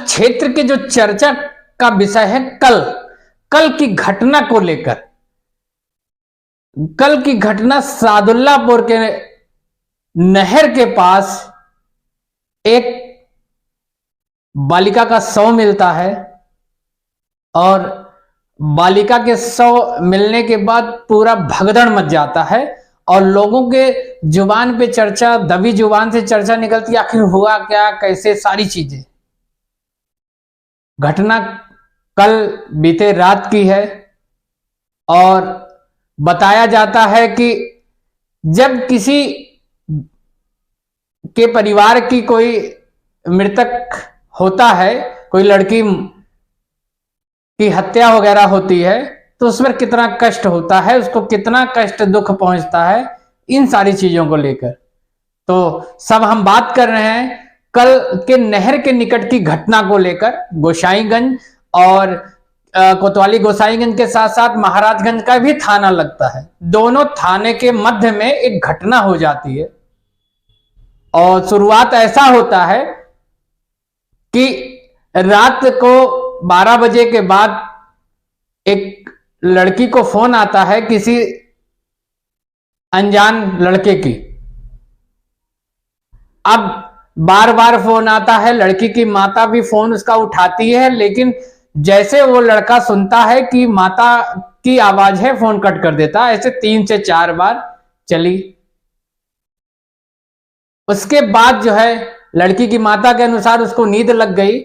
क्षेत्र के जो चर्चा का विषय है कल की घटना को लेकर। कल की घटना सादुल्लापुर के नहर के पास एक बालिका का शव मिलता है और बालिका के शव मिलने के बाद पूरा भगदड़ मच जाता है और लोगों के जुबान पे चर्चा, दबी जुबान से चर्चा निकलती है, आखिर हुआ क्या, कैसे, सारी चीजें। घटना कल बीते रात की है और बताया जाता है कि जब किसी के परिवार की कोई मृतक होता है, कोई लड़की की हत्या वगैरह होती है, तो उस पर कितना कष्ट होता है, उसको कितना कष्ट दुख पहुंचता है, इन सारी चीजों को लेकर तो सब हम बात कर रहे हैं। कल के नहर के निकट की घटना को लेकर गोसाईगंज और कोतवाली गोसाईगंज के साथ साथ महाराजगंज का भी थाना लगता है। दोनों थाने के मध्य में एक घटना हो जाती है और शुरुआत ऐसा होता है कि रात को 12 बजे के बाद एक लड़की को फोन आता है किसी अनजान लड़के की। अब बार बार फोन आता है, लड़की की माता भी फोन उसका उठाती है, लेकिन जैसे वो लड़का सुनता है कि माता की आवाज है, फोन कट कर देता है। ऐसे 3 से 4 बार चली। उसके बाद जो है लड़की की माता के अनुसार उसको नींद लग गई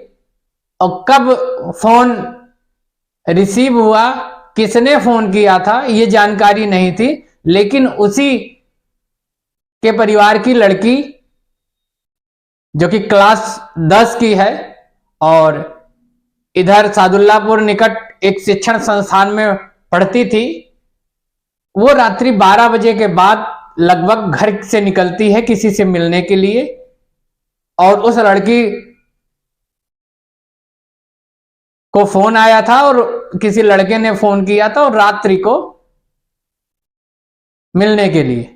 और कब फोन रिसीव हुआ, किसने फोन किया था, ये जानकारी नहीं थी, लेकिन उसी के परिवार की लड़की जो कि क्लास 10 की है और इधर सादुल्लापुर निकट एक शिक्षण संस्थान में पढ़ती थी, वो रात्रि 12 बजे के बाद लगभग घर से निकलती है किसी से मिलने के लिए और उस लड़की को फोन आया था और किसी लड़के ने फोन किया था और रात्रि को मिलने के लिए।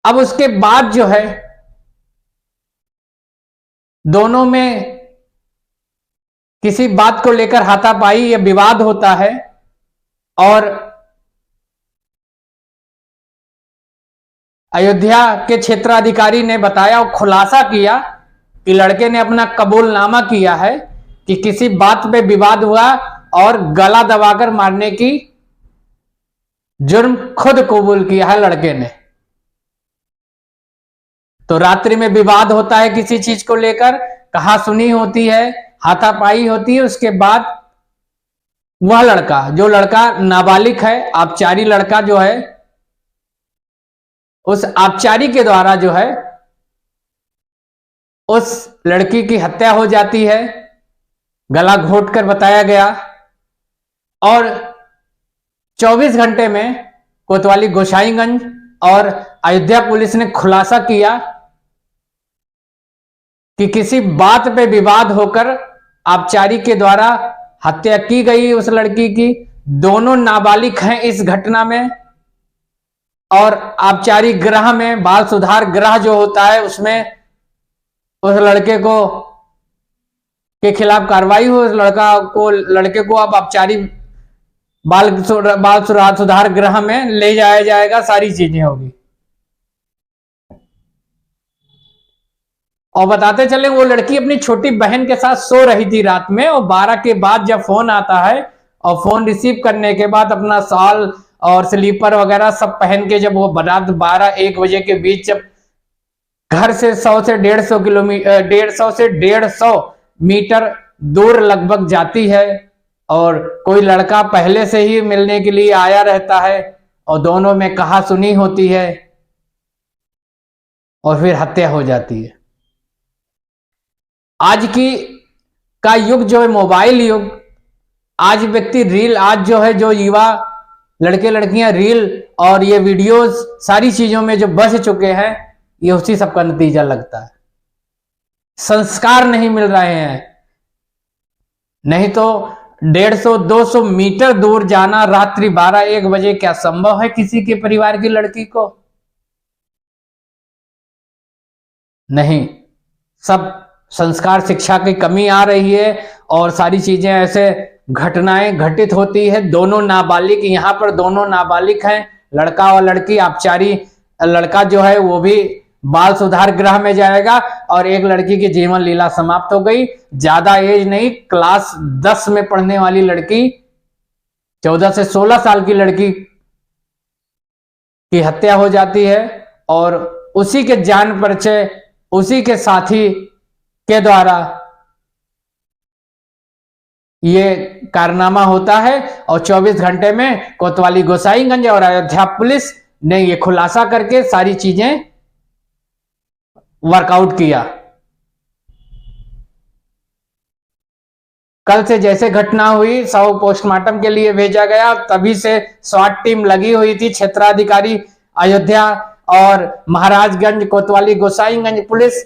अब उसके बाद जो है दोनों में किसी बात को लेकर हाथापाई या विवाद होता है और अयोध्या के क्षेत्राधिकारी ने बताया और खुलासा किया कि लड़के ने अपना कबूलनामा किया है कि किसी बात पे विवाद हुआ और गला दबाकर मारने की जुर्म खुद कबूल किया है लड़के ने। तो रात्रि में विवाद होता है किसी चीज को लेकर, कहा सुनी होती है, हाथापाई होती है। उसके बाद वह लड़का, जो लड़का नाबालिग है, आबचारी लड़का जो है, उस आबचारी के द्वारा जो है उस लड़की की हत्या हो जाती है, गला घोट कर बताया गया। और 24 घंटे में कोतवाली गोसाईगंज और अयोध्या पुलिस ने खुलासा किया कि किसी बात पे विवाद होकर आबचारी के द्वारा हत्या की गई उस लड़की की। दोनों नाबालिग हैं इस घटना में और आबचारी गृह में, बाल सुधार गृह जो होता है, उसमें उस लड़के को के खिलाफ कार्रवाई हो। उस लड़के को अब आबचारी बाल सुधार गृह में ले जाया जाएगा, सारी चीजें होगी। और बताते चले वो लड़की अपनी छोटी बहन के साथ सो रही थी रात में और 12 के बाद जब फोन आता है और फोन रिसीव करने के बाद अपना शॉल और स्लीपर वगैरह सब पहन के जब वो रात 12-1 बजे के बीच जब घर से 100 से 150 किलोमीटर 150 से 150 मीटर दूर लगभग जाती है और कोई लड़का पहले से ही मिलने के लिए आया रहता है और दोनों में कहा सुनी होती है और फिर हत्या हो जाती है। आज की का युग जो है मोबाइल युग, आज व्यक्ति रील, आज जो है जो युवा लड़के लड़कियां रील और ये वीडियोस सारी चीजों में जो बस चुके हैं, ये उसी सब का नतीजा लगता है। संस्कार नहीं मिल रहे हैं, नहीं तो 150-200 मीटर दूर जाना रात्रि 12-1 बजे क्या संभव है किसी के परिवार की लड़की को? नहीं, सब संस्कार शिक्षा की कमी आ रही है और सारी चीजें ऐसे घटनाएं घटित होती है। दोनों नाबालिग, यहाँ पर दोनों नाबालिग हैं, लड़का और लड़की। आबचारी लड़का जो है वो भी बाल सुधार गृह में जाएगा और एक लड़की की जीवन लीला समाप्त हो गई। ज्यादा एज नहीं, क्लास 10 में पढ़ने वाली लड़की, 14 से 16 साल की लड़की की हत्या हो जाती है और उसी के जान परिचय, उसी के साथी के द्वारा ये कारनामा होता है। और 24 घंटे में कोतवाली गोसाईगंज और अयोध्या पुलिस ने ये खुलासा करके सारी चीजें वर्कआउट किया। कल से जैसे घटना हुई, शव पोस्टमार्टम के लिए भेजा गया, तभी से स्वाट टीम लगी हुई थी। क्षेत्राधिकारी अयोध्या और महाराजगंज, कोतवाली गोसाईगंज पुलिस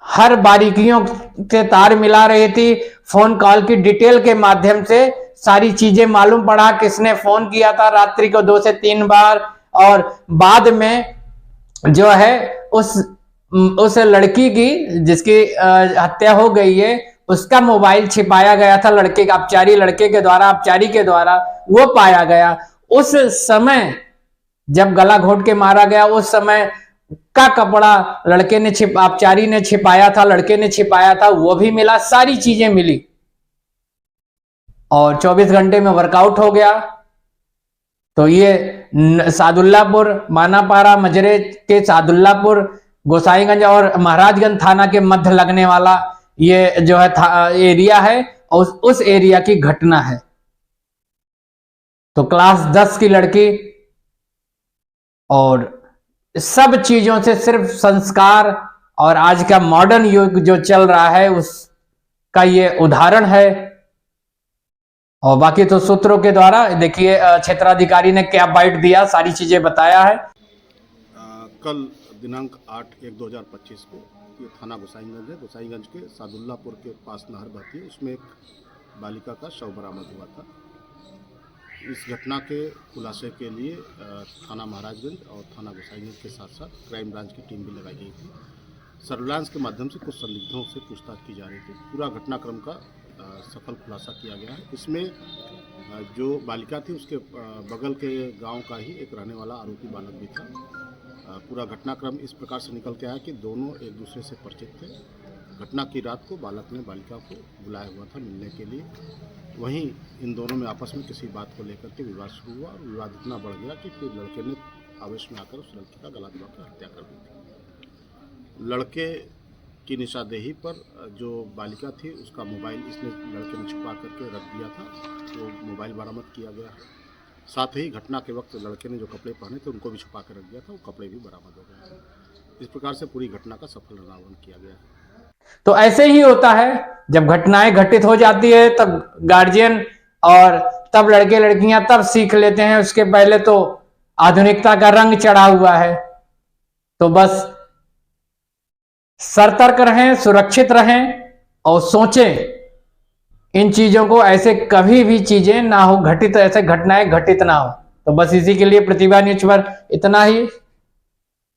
हर बारीकियों से तार मिला रही थी। फोन कॉल की डिटेल के माध्यम से सारी चीजें मालूम पड़ा, किसने फोन किया था रात्रि को 2 से 3 बार, और बाद में जो है उस लड़की की जिसकी हत्या हो गई है, उसका मोबाइल छिपाया गया था लड़के का, अपचारी लड़के के द्वारा, अपचारी के द्वारा वो पाया गया। उस समय जब गला घोट के मारा गया, उस समय का कपड़ा लड़के ने अपचारी ने छिपाया था, लड़के ने छिपाया था, वो भी मिला, सारी चीजें मिली और 24 घंटे में वर्कआउट हो गया। तो ये सादुल्लापुर, मानापारा मजरे के सादुल्लापुर, गोसाईगंज और महाराजगंज थाना के मध्य लगने वाला ये जो है एरिया है और उस एरिया की घटना है। तो क्लास 10 की लड़की, और सब चीजों से सिर्फ संस्कार और आज का मॉडर्न युग जो चल रहा है उसका ये उदाहरण है। और बाकी तो सूत्रों के द्वारा देखिए क्षेत्राधिकारी ने क्या बाइट दिया, सारी चीजें बताया है। कल दिनांक 8/1/2025 को ये थाना गोसाईगंज है, गोसाईगंज के सादुल्लापुर के पास नहर बहती है, उसमें एक बालिका का शव बरामद हुआ था। इस घटना के खुलासे के लिए थाना महाराजगंज और थाना गोसाईगंज के साथ साथ क्राइम ब्रांच की टीम भी लगाई गई थी। सर्विलांस के माध्यम से कुछ संदिग्धों से पूछताछ की जा रही थी। पूरा घटनाक्रम का सफल खुलासा किया गया है। इसमें जो बालिका थी उसके बगल के गांव का ही एक रहने वाला आरोपी बालक भी था। पूरा घटनाक्रम इस प्रकार से निकल के आया कि दोनों एक दूसरे से परिचित थे। घटना की रात को बालक ने बालिका को बुलाया हुआ था मिलने के लिए। वहीं इन दोनों में आपस में किसी बात को लेकर के विवाद शुरू हुआ और विवाद इतना बढ़ गया कि फिर लड़के ने आवेश में आकर उस लड़की का गला दबाकर हत्या कर दी थी। लड़के की निशानदेही पर जो बालिका थी उसका मोबाइल इसने लड़के ने छुपा करके रख दिया था, वो मोबाइल बरामद किया गया है। साथ ही घटना के वक्त लड़के ने जो कपड़े पहने थे उनको भी छुपा कर रख दिया था, वो कपड़े भी बरामद हो गए हैं। इस प्रकार से पूरी घटना का सफल अनावरण किया गया है। तो ऐसे ही होता है, जब घटनाएं घटित हो जाती है तब गार्जियन और तब लड़के लड़कियां तब सीख लेते हैं, उसके पहले तो आधुनिकता का रंग चढ़ा हुआ है। तो बस सतर्क रहें, सुरक्षित रहें और सोचें इन चीजों को, ऐसे कभी भी चीजें ना हो घटित, ऐसे घटनाएं घटित ना हो। तो बस इसी के लिए प्रतिभा न्यूज पर इतना ही।